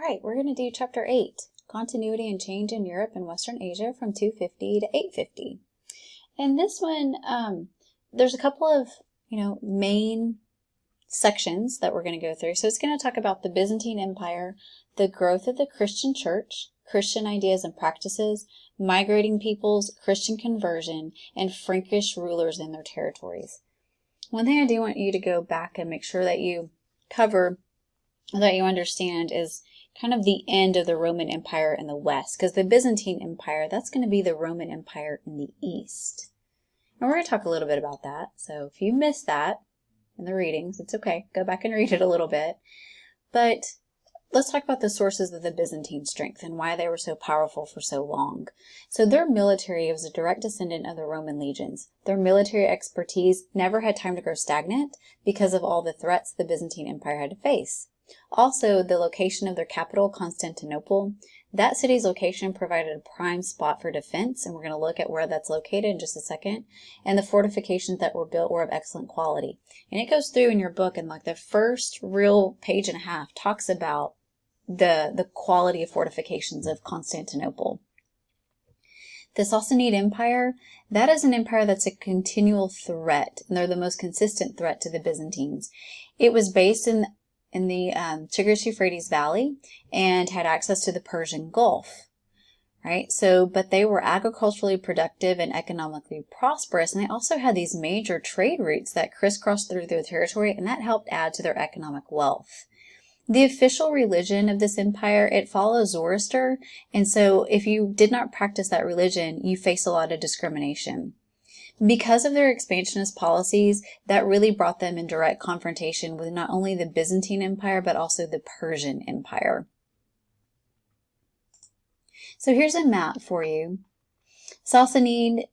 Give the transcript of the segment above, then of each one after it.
right, we're going to do Chapter 8, Continuity and Change in Europe and Western Asia from 250 to 850. And this one, there's a couple of, main sections that we're going to go through. So it's going to talk about the Byzantine Empire, the growth of the Christian church, Christian ideas and practices, migrating peoples, Christian conversion, and Frankish rulers in their territories. One thing I do want you to go back and make sure that you cover, that you understand, is kind of the end of the Roman Empire in the West, because the Byzantine Empire, that's going to be the Roman Empire in the East. And we're going to talk a little bit about that. So if you missed that in the readings, it's okay. Go back and read it a little bit. But let's talk about the sources of the Byzantine strength and why they were so powerful for so long. So their military was a direct descendant of the Roman legions. Their military expertise never had time to grow stagnant because of all the threats the Byzantine Empire had to face. Also, the location of their capital, Constantinople, that city's location provided a prime spot for defense, and we're going to look at where that's located in just a second. And the fortifications that were built were of excellent quality. And it goes through in your book, and like the first real page and a half talks about the quality of fortifications of Constantinople. The Sassanid Empire, that is an empire that's a continual threat, and they're the most consistent threat to the Byzantines. It was based in the Tigris-Euphrates Valley and had access to the Persian Gulf, right? So, but they were agriculturally productive and economically prosperous, and they also had these major trade routes that crisscrossed through their territory, and that helped add to their economic wealth. The official religion of this empire, it follows Zoroaster, and so if you did not practice that religion, you face a lot of discrimination. Because of their expansionist policies, that really brought them in direct confrontation with not only the Byzantine Empire, but also the Persian Empire. So here's a map for you. Sassanid,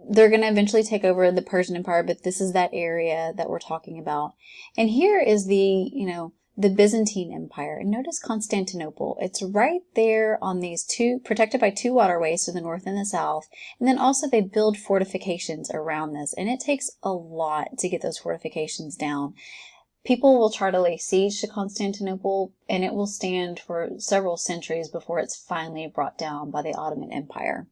they're going to eventually take over the Persian Empire, but this is that area that we're talking about. And here is the Byzantine Empire. And notice Constantinople. It's right there on these two, protected by two waterways to the north and the south. And then also they build fortifications around this. And it takes a lot to get those fortifications down. People will try to lay siege to Constantinople, and it will stand for several centuries before it's finally brought down by the Ottoman Empire.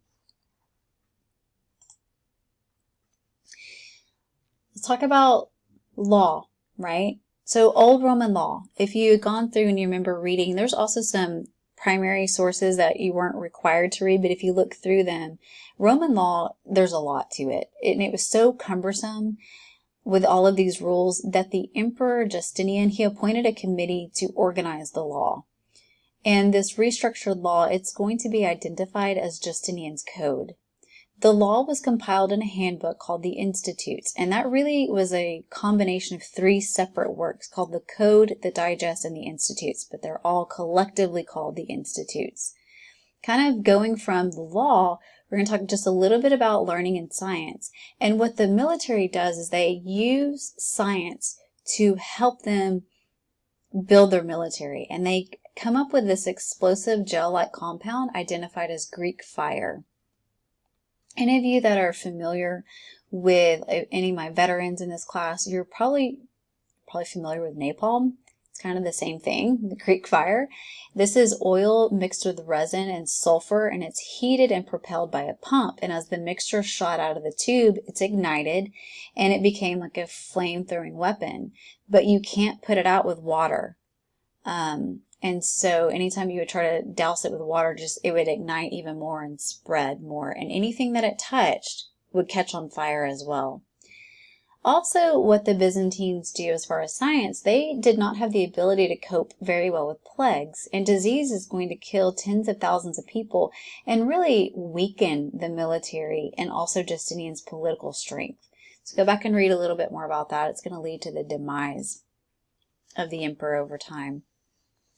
Let's talk about law, right? So Old Roman law, if you had gone through and you remember reading, there's also some primary sources that you weren't required to read, but if you look through them, Roman law, there's a lot to it. And it was so cumbersome with all of these rules that the Emperor Justinian, he appointed a committee to organize the law. And this restructured law, it's going to be identified as Justinian's Code. The law was compiled in a handbook called the Institutes, and that really was a combination of three separate works called the Code, the Digest, and the Institutes, but they're all collectively called the Institutes. Kind of going from the law, we're going to talk just a little bit about learning and science. And what the military does is they use science to help them build their military, and they come up with this explosive gel-like compound identified as Greek fire. Any of you that are familiar with any of my veterans in this class, you're probably familiar with napalm. It's kind of the same thing, the Greek fire. This is oil mixed with resin and sulfur, and it's heated and propelled by a pump. And as the mixture shot out of the tube, it's ignited, and it became like a flame-throwing weapon. But you can't put it out with water. And so anytime you would try to douse it with water, it would ignite even more and spread more. And anything that it touched would catch on fire as well. Also, what the Byzantines do as far as science, they did not have the ability to cope very well with plagues. And disease is going to kill tens of thousands of people and really weaken the military and also Justinian's political strength. So go back and read a little bit more about that. It's going to lead to the demise of the emperor over time.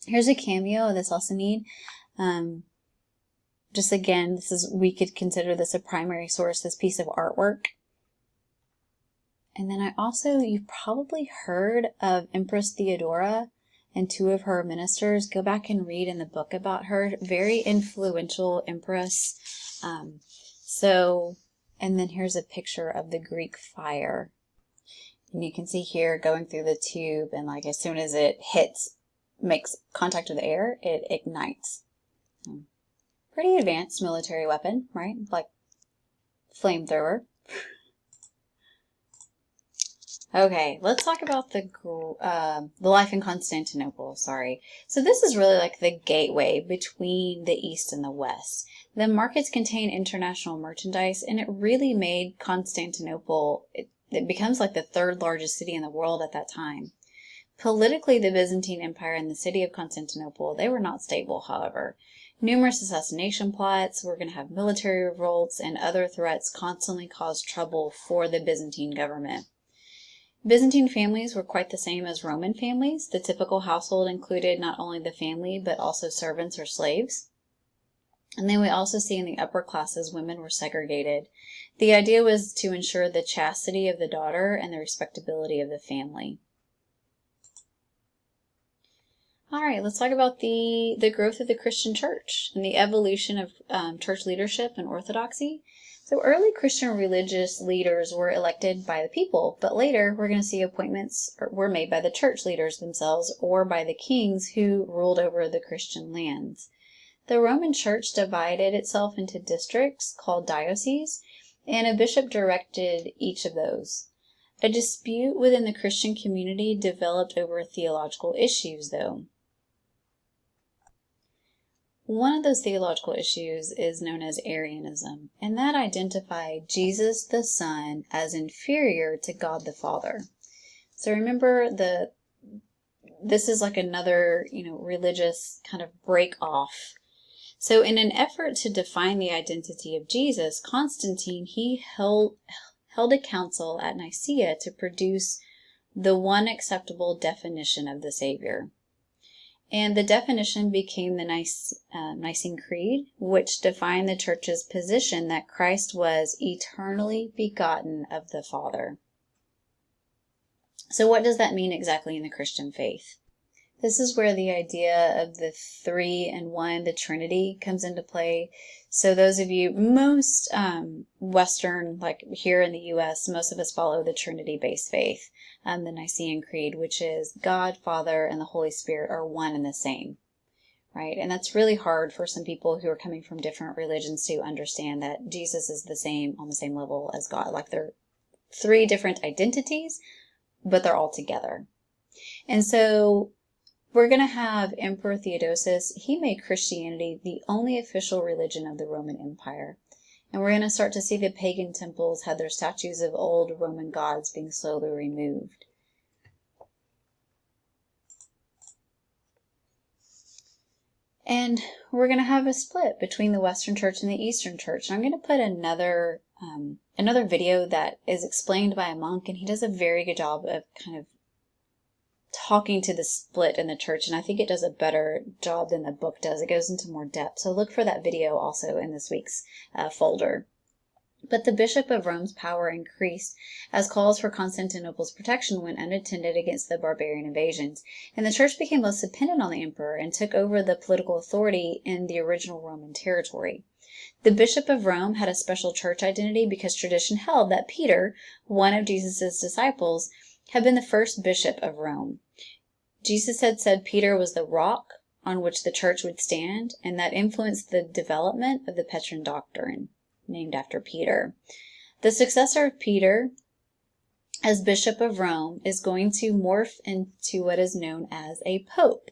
Here's a cameo of the Sassanid. Just again, we could consider this a primary source, this piece of artwork. And then you've probably heard of Empress Theodora and two of her ministers. Go back and read in the book about her. Very influential empress. And then here's a picture of the Greek fire. And you can see here going through the tube, and like as soon as it hits makes contact with the air, it ignites. Pretty advanced military weapon, right? Like flamethrower. Okay, let's talk about the life in Constantinople. Sorry. So this is really like the gateway between the East and the West. The markets contain international merchandise, and it really made Constantinople, it becomes like the third largest city in the world at that time. Politically, the Byzantine Empire and the city of Constantinople, they were not stable, however. Numerous assassination plots, we're going to have military revolts, and other threats constantly caused trouble for the Byzantine government. Byzantine families were quite the same as Roman families. The typical household included not only the family, but also servants or slaves. And then we also see in the upper classes, women were segregated. The idea was to ensure the chastity of the daughter and the respectability of the family. All right, let's talk about the growth of the Christian church and the evolution of church leadership and orthodoxy. So early Christian religious leaders were elected by the people, but later we're going to see appointments were made by the church leaders themselves or by the kings who ruled over the Christian lands. The Roman Church divided itself into districts called dioceses, and a bishop directed each of those. A dispute within the Christian community developed over theological issues, though. One of those theological issues is known as Arianism, and that identified Jesus the Son as inferior to God the Father. So remember, this is like another, religious kind of break off. So in an effort to define the identity of Jesus, Constantine, he held a council at Nicaea to produce the one acceptable definition of the Savior. And the definition became the Nicene Creed, which defined the church's position that Christ was eternally begotten of the Father. So what does that mean exactly in the Christian faith? This is where the idea of the three in one, the Trinity, comes into play. So those of you, most Western, like here in the U.S., most of us follow the Trinity-based faith, the Nicene Creed, which is God, Father, and the Holy Spirit are one and the same, right? And that's really hard for some people who are coming from different religions to understand that Jesus is the same, on the same level as God. Like they're three different identities, but they're all together. And so we're going to have Emperor Theodosius. He made Christianity the only official religion of the Roman Empire. And we're going to start to see the pagan temples had their statues of old Roman gods being slowly removed. And we're going to have a split between the Western Church and the Eastern Church. And I'm going to put another video that is explained by a monk, and he does a very good job of kind of talking to the split in the church, and I think it does a better job than the book does. It goes into more depth. So look for that video also in this week's folder. But the Bishop of Rome's power increased as calls for Constantinople's protection went unattended against the barbarian invasions, and the church became less dependent on the emperor and took over the political authority in the original Roman territory. The Bishop of Rome had a special church identity because tradition held that Peter, one of Jesus' disciples, had been the first bishop of Rome. Jesus had said Peter was the rock on which the church would stand, and that influenced the development of the Petrine doctrine, named after Peter. The successor of Peter as Bishop of Rome is going to morph into what is known as a pope.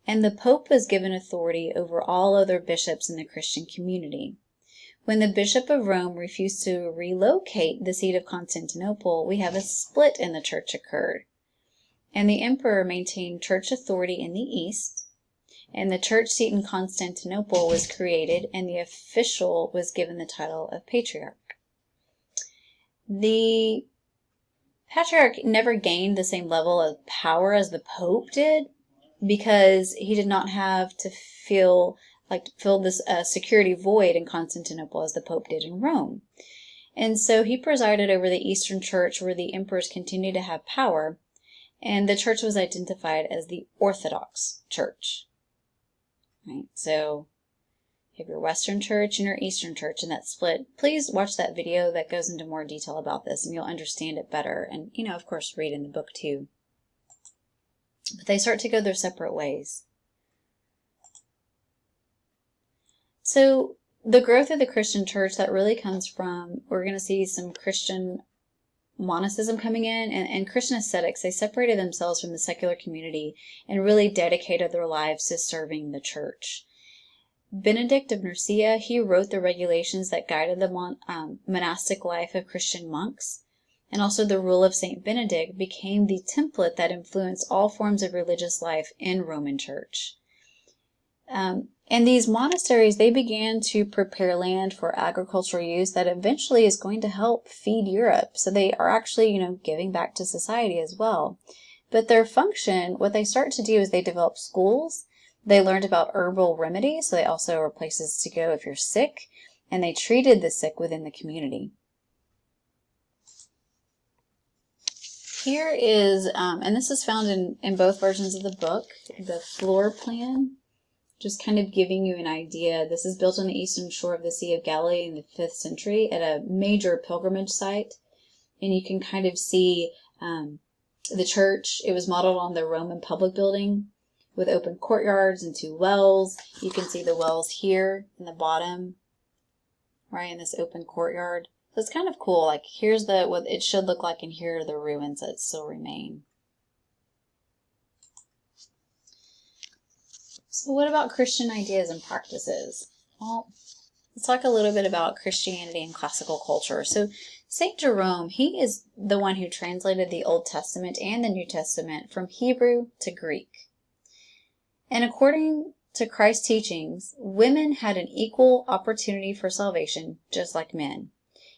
And the pope was given authority over all other bishops in the Christian community. When the Bishop of Rome refused to relocate the seat of Constantinople, we have a split in the church occurred. And the emperor maintained church authority in the east, and the church seat in Constantinople was created, and the official was given the title of patriarch. The patriarch never gained the same level of power as the pope did, because he did not have to fill this security void in Constantinople as the Pope did in Rome. And so he presided over the Eastern Church, where the emperors continued to have power, and the church was identified as the Orthodox Church. Right? So you have your Western Church and your Eastern Church, and that split. Please watch that video that goes into more detail about this, and you'll understand it better. And, of course, read in the book too. but they start to go their separate ways. So the growth of the Christian church, that really comes from, we're going to see some Christian monasticism coming in, and Christian ascetics. They separated themselves from the secular community and really dedicated their lives to serving the church. Benedict of Nursia, he wrote the regulations that guided the monastic life of Christian monks. And also the rule of Saint Benedict became the template that influenced all forms of religious life in Roman Church. And these monasteries, they began to prepare land for agricultural use that eventually is going to help feed Europe. So they are actually, giving back to society as well. But their function, what they start to do is they develop schools. They learned about herbal remedies, so they also were places to go if you're sick, and they treated the sick within the community. Here is, and this is found in both versions of the book, the floor plan, just kind of giving you an idea. This is built on the eastern shore of the Sea of Galilee in the 5th century at a major pilgrimage site. And you can kind of see the church. It was modeled on the Roman public building with open courtyards and 2 wells. You can see the wells here in the bottom, right, in this open courtyard. So it's kind of cool. Like, here's what it should look like, and here are the ruins that still remain. So what about Christian ideas and practices? Well, let's talk a little bit about Christianity and classical culture. So St. Jerome, he is the one who translated the Old Testament and the New Testament from Hebrew to Greek. And according to Christ's teachings, women had an equal opportunity for salvation, just like men.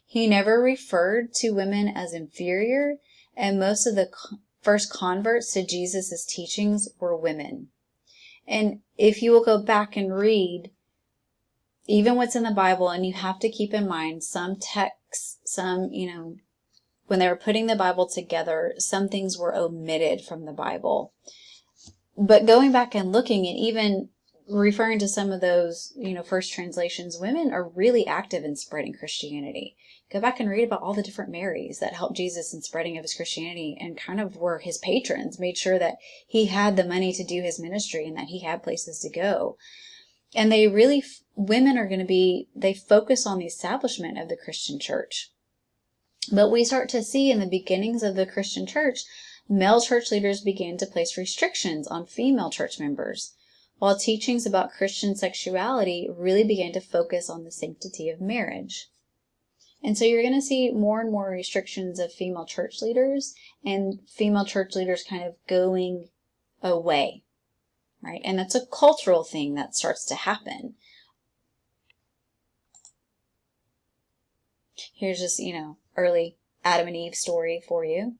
He never referred to women as inferior, and most of the first converts to Jesus' teachings were women. And if you will go back and read even what's in the Bible, and you have to keep in mind some texts, when they were putting the Bible together, some things were omitted from the Bible. But going back and looking, and even referring to some of those, first translations, women are really active in spreading Christianity. Go back and read about all the different Marys that helped Jesus in spreading of his Christianity and kind of were his patrons, made sure that he had the money to do his ministry and that he had places to go. And women are going to they focus on the establishment of the Christian church. But we start to see in the beginnings of the Christian church, male church leaders began to place restrictions on female church members, while teachings about Christian sexuality really began to focus on the sanctity of marriage. And so you're going to see more and more restrictions of female church leaders and female church leaders kind of going away, right? And that's a cultural thing that starts to happen. Here's just, early Adam and Eve story for you.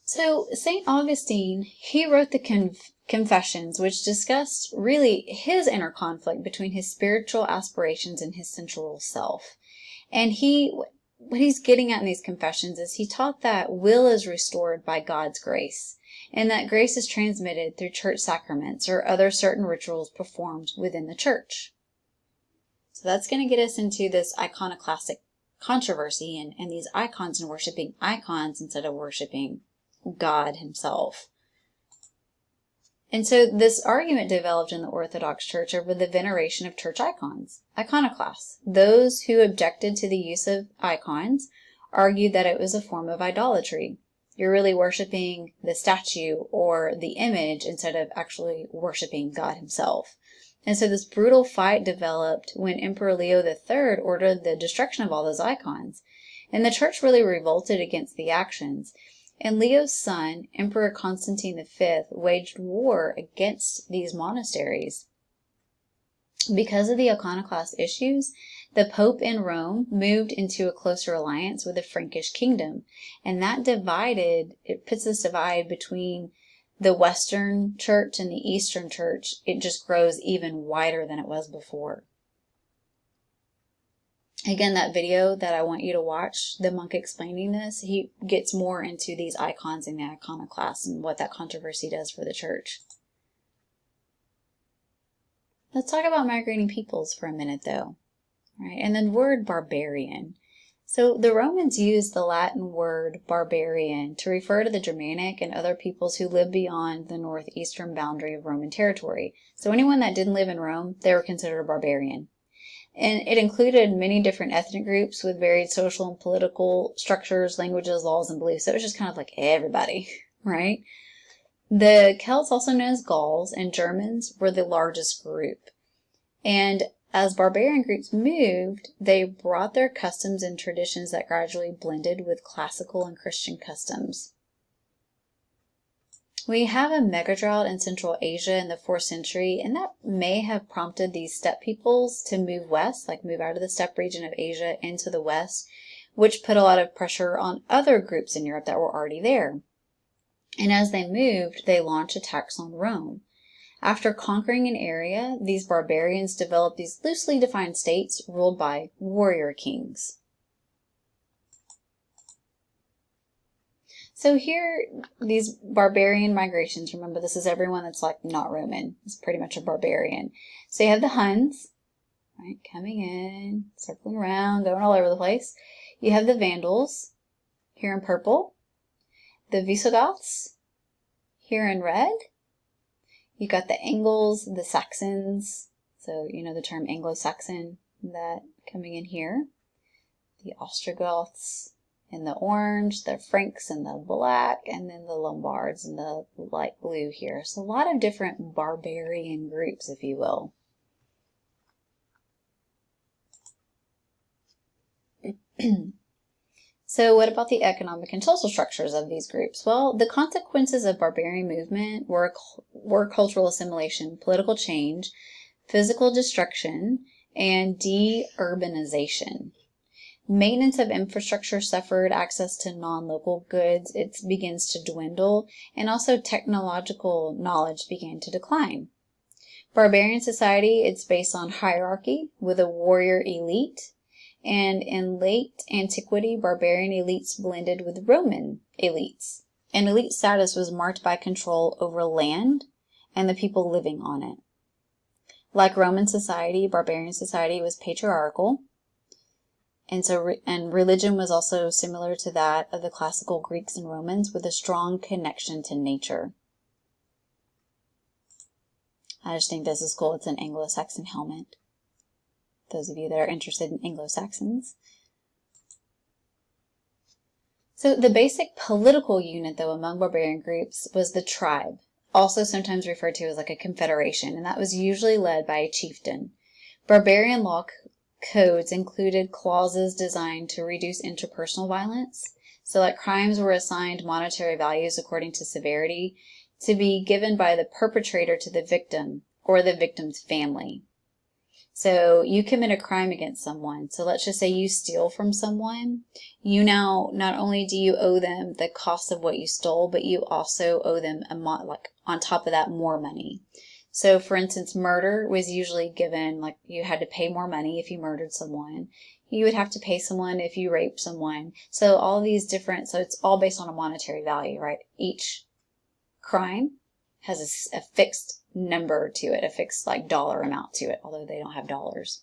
So St. Augustine, he wrote the Confessions, which discussed really his inner conflict between his spiritual aspirations and his sensual self. And what he's getting at in these confessions is he taught that will is restored by God's grace, and that grace is transmitted through church sacraments or other certain rituals performed within the church. So that's going to get us into this iconoclastic controversy and these icons and worshiping icons instead of worshiping God himself. And so this argument developed in the Orthodox Church over the veneration of church icons, iconoclasts. Those who objected to the use of icons argued that it was a form of idolatry. You're really worshiping the statue or the image instead of actually worshiping God himself. And so this brutal fight developed when Emperor Leo III ordered the destruction of all those icons. And the church really revolted against the actions. And Leo's son, Emperor Constantine V, waged war against these monasteries. Because of the iconoclast issues, the Pope in Rome moved into a closer alliance with the Frankish kingdom. And that puts this divide between the Western church and the Eastern church. It just grows even wider than it was before. Again, that video that I want you to watch, the monk explaining this, he gets more into these icons and the iconoclasts and what that controversy does for the church. Let's talk about migrating peoples for a minute, though. Right? And the word barbarian. So the Romans used the Latin word barbarian to refer to the Germanic and other peoples who lived beyond the northeastern boundary of Roman territory. So anyone that didn't live in Rome, they were considered a barbarian. And it included many different ethnic groups with varied social and political structures, languages, laws, and beliefs. So it was just kind of like everybody, right? The Celts, also known as Gauls, and Germans were the largest group. And as barbarian groups moved, they brought their customs and traditions that gradually blended with classical and Christian customs. We have a megadrought in Central Asia in the 4th century, and that may have prompted these steppe peoples to move west, like move out of the steppe region of Asia into the west, which put a lot of pressure on other groups in Europe that were already there. And as they moved, they launched attacks on Rome. After conquering an area, these barbarians developed these loosely defined states ruled by warrior kings. So here, these barbarian migrations, remember this is everyone that's like not Roman. It's pretty much a barbarian. So you have the Huns, right, coming in, circling around, going all over the place. You have the Vandals, here in purple. The Visigoths, here in red. You got the Angles, the Saxons, so you know the term Anglo-Saxon, that coming in here. The Ostrogoths in the orange, the Franks in the black, and then the Lombards in the light blue here. So a lot of different barbarian groups, if you will. So what about the economic and social structures of these groups? Well, the consequences of barbarian movement were cultural assimilation, political change, physical destruction, and de-urbanization. Maintenance of infrastructure suffered, access to non-local goods, it begins to dwindle, and also technological knowledge began to decline. Barbarian society, it's based on hierarchy with a warrior elite. And in late antiquity, barbarian elites blended with Roman elites. And elite status was marked by control over land and the people living on it. Like Roman society, barbarian society was patriarchal. And religion was also similar to that of the classical Greeks and Romans, with a strong connection to nature. I just think this is cool. It's an Anglo-Saxon helmet. Those of you that are interested in Anglo-Saxons. So the basic political unit, though, among barbarian groups was the tribe, also sometimes referred to as like a confederation, and that was usually led by a chieftain. Barbarian law codes included clauses designed to reduce interpersonal violence. So like crimes were assigned monetary values according to severity to be given by the perpetrator to the victim or the victim's family. So you commit a crime against someone. So let's just say you steal from someone. You now, not only do you owe them the cost of what you stole, but you also owe them like on top of that more money. So for instance, murder was usually given, like you had to pay more money if you murdered someone. You would have to pay someone if you raped someone. So all these different, so it's all based on a monetary value, right? Each crime has a fixed number to it, a fixed like dollar amount to it, although they don't have dollars.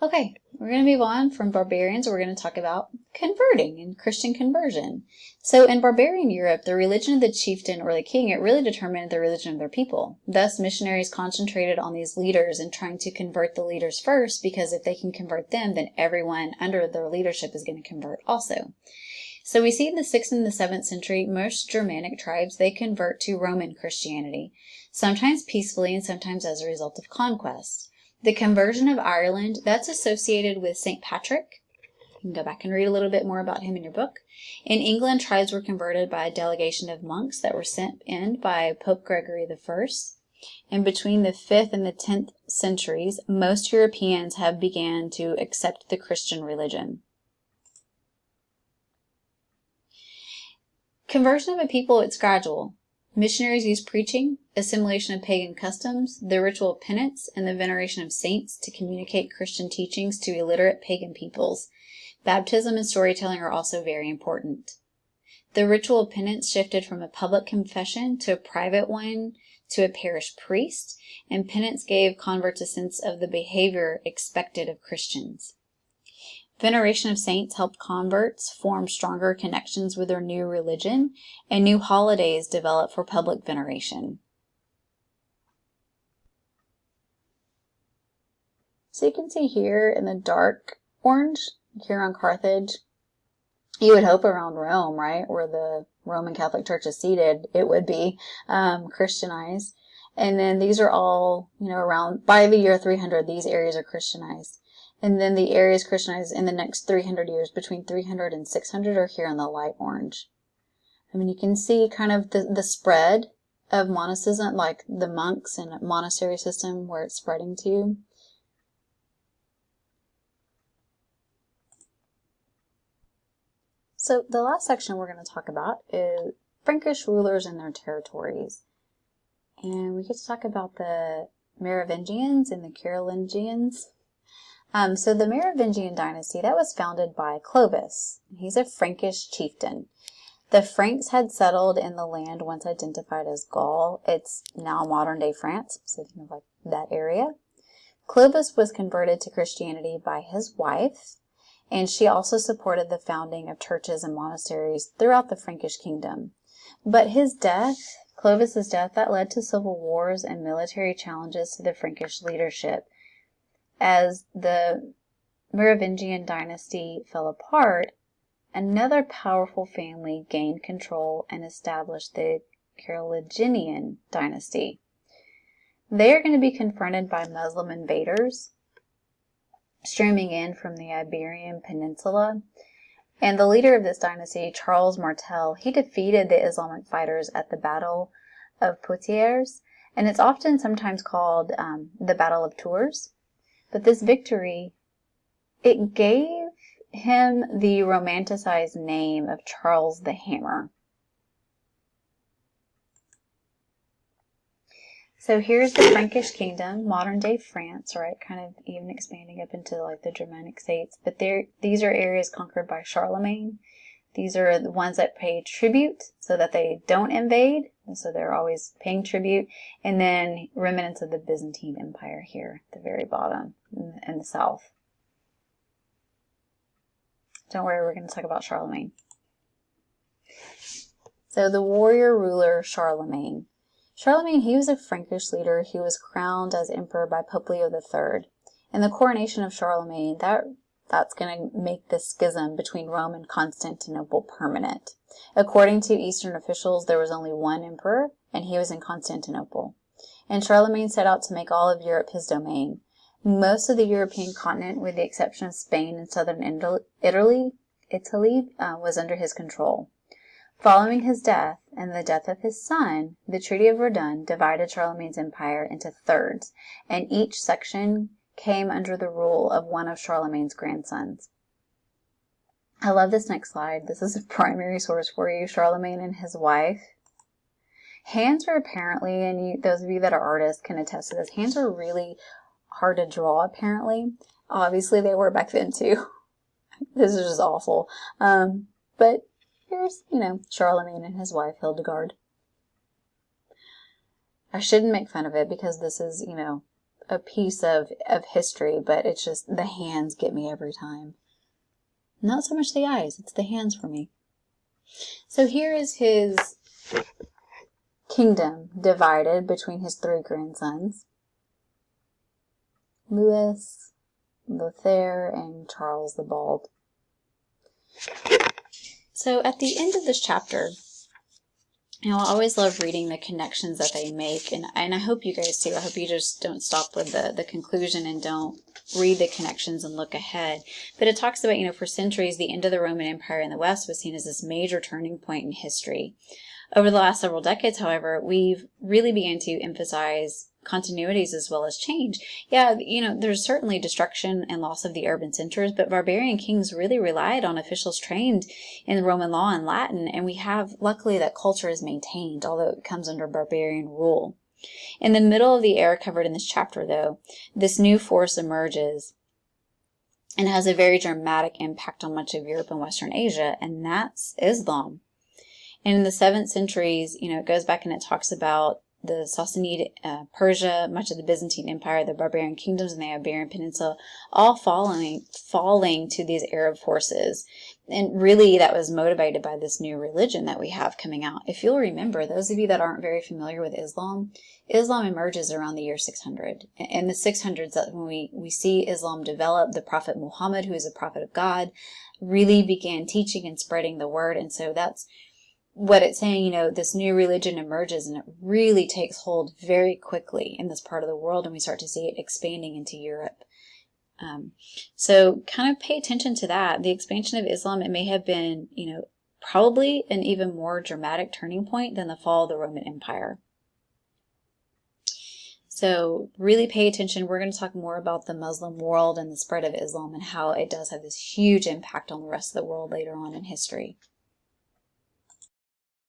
Okay, we're going to move on from barbarians. We're going to talk about converting and Christian conversion. So in barbarian Europe, the religion of the chieftain or the king, it really determined the religion of their people. Thus, missionaries concentrated on these leaders and trying to convert the leaders first, because if they can convert them, then everyone under their leadership is going to convert also. So we see in the 6th and the 7th century, most Germanic tribes, they convert to Roman Christianity, sometimes peacefully and sometimes as a result of conquest. The conversion of Ireland, that's associated with St. Patrick. You can go back and read a little bit more about him in your book. In England, tribes were converted by a delegation of monks that were sent in by Pope Gregory I. And between the 5th and the 10th centuries, most Europeans have began to accept the Christian religion. Conversion of a people, it's gradual. Missionaries use preaching, assimilation of pagan customs, the ritual of penance, and the veneration of saints to communicate Christian teachings to illiterate pagan peoples. Baptism and storytelling are also very important. The ritual of penance shifted from a public confession to a private one to a parish priest, and penance gave converts a sense of the behavior expected of Christians. Veneration of saints helped converts form stronger connections with their new religion, and new holidays developed for public veneration. So you can see here in the dark orange, here on Carthage, you would hope around Rome, right, where the Roman Catholic Church is seated, it would be Christianized. And then these are all, around, by the year 300, these areas are Christianized. And then the areas Christianized in the next 300 years, between 300 and 600, are here in the light orange. You can see kind of the spread of monasticism, like the monks and monastery system, where it's spreading to. So the last section we're going to talk about is Frankish rulers and their territories. And we get to talk about the Merovingians and the Carolingians. So the Merovingian dynasty, that was founded by Clovis. He's a Frankish chieftain. The Franks had settled in the land once identified as Gaul. It's now modern-day France, so think of like that area. Clovis was converted to Christianity by his wife, and she also supported the founding of churches and monasteries throughout the Frankish kingdom. But his death, Clovis's death, that led to civil wars and military challenges to the Frankish leadership. As the Merovingian dynasty fell apart, another powerful family gained control and established the Carolingian dynasty. They are going to be confronted by Muslim invaders streaming in from the Iberian Peninsula. And the leader of this dynasty, Charles Martel, he defeated the Islamic fighters at the Battle of Poitiers, and it's often sometimes called the Battle of Tours. But this victory, it gave him the romanticized name of Charles the Hammer. So here's the Frankish kingdom, modern day France, right? Kind of even expanding up into like the Germanic states. But these are areas conquered by Charlemagne. These are the ones that pay tribute so that they don't invade. So they're always paying tribute. And then remnants of the Byzantine Empire here at the very bottom in the south. Don't worry, we're going to talk about Charlemagne. So the warrior ruler Charlemagne. Charlemagne, he was a Frankish leader. He was crowned as emperor by Pope Leo III. And the coronation of Charlemagne, that's going to make the schism between Rome and Constantinople permanent. According to Eastern officials, there was only one emperor, and he was in Constantinople. And Charlemagne set out to make all of Europe his domain. Most of the European continent, with the exception of Spain and southern Italy, was under his control. Following his death and the death of his son, the Treaty of Verdun divided Charlemagne's empire into thirds, and each section came under the rule of one of Charlemagne's grandsons. I love this next slide. This is a primary source for you, Charlemagne and his wife. Hands are apparently, and those of you that are artists can attest to this, hands are really hard to draw apparently. Obviously they were back then too. This is just awful. But here's, Charlemagne and his wife, Hildegard. I shouldn't make fun of it because this is, a piece of history, but it's just the hands get me every time. Not so much the eyes, it's the hands for me. So here is his kingdom divided between his three grandsons, Louis, Lothair, and Charles the Bald. So at the end of this chapter, I always love reading the connections that they make, and I hope you guys too. I hope you just don't stop with the conclusion and don't read the connections and look ahead. But it talks about, for centuries, the end of the Roman Empire in the West was seen as this major turning point in history. Over the last several decades, however, we've really began to emphasize continuities as well as change. Yeah, there's certainly destruction and loss of the urban centers, but barbarian kings really relied on officials trained in Roman law and Latin, and we have, luckily, that culture is maintained, although it comes under barbarian rule. In the middle of the era covered in this chapter, though, this new force emerges and has a very dramatic impact on much of Europe and Western Asia, and that's Islam. And in the 7th centuries, it goes back and it talks about the Sassanid Persia, much of the Byzantine Empire, the barbarian kingdoms in the Iberian Peninsula, all falling to these Arab forces. And really that was motivated by this new religion that we have coming out. If you'll remember, those of you that aren't very familiar with Islam, Islam emerges around the year 600. In the 600s, that when we see Islam develop, the Prophet Muhammad, who is a prophet of God, really began teaching and spreading the word. And so that's what it's saying, you know, this new religion emerges and it really takes hold very quickly in this part of the world, and we start to see it expanding into Europe. So kind of pay attention to that. The expansion of Islam, it may have been, you know, probably an even more dramatic turning point than the fall of the Roman Empire. So really pay attention. We're going to talk more about the Muslim world and the spread of Islam and how it does have this huge impact on the rest of the world later on in history.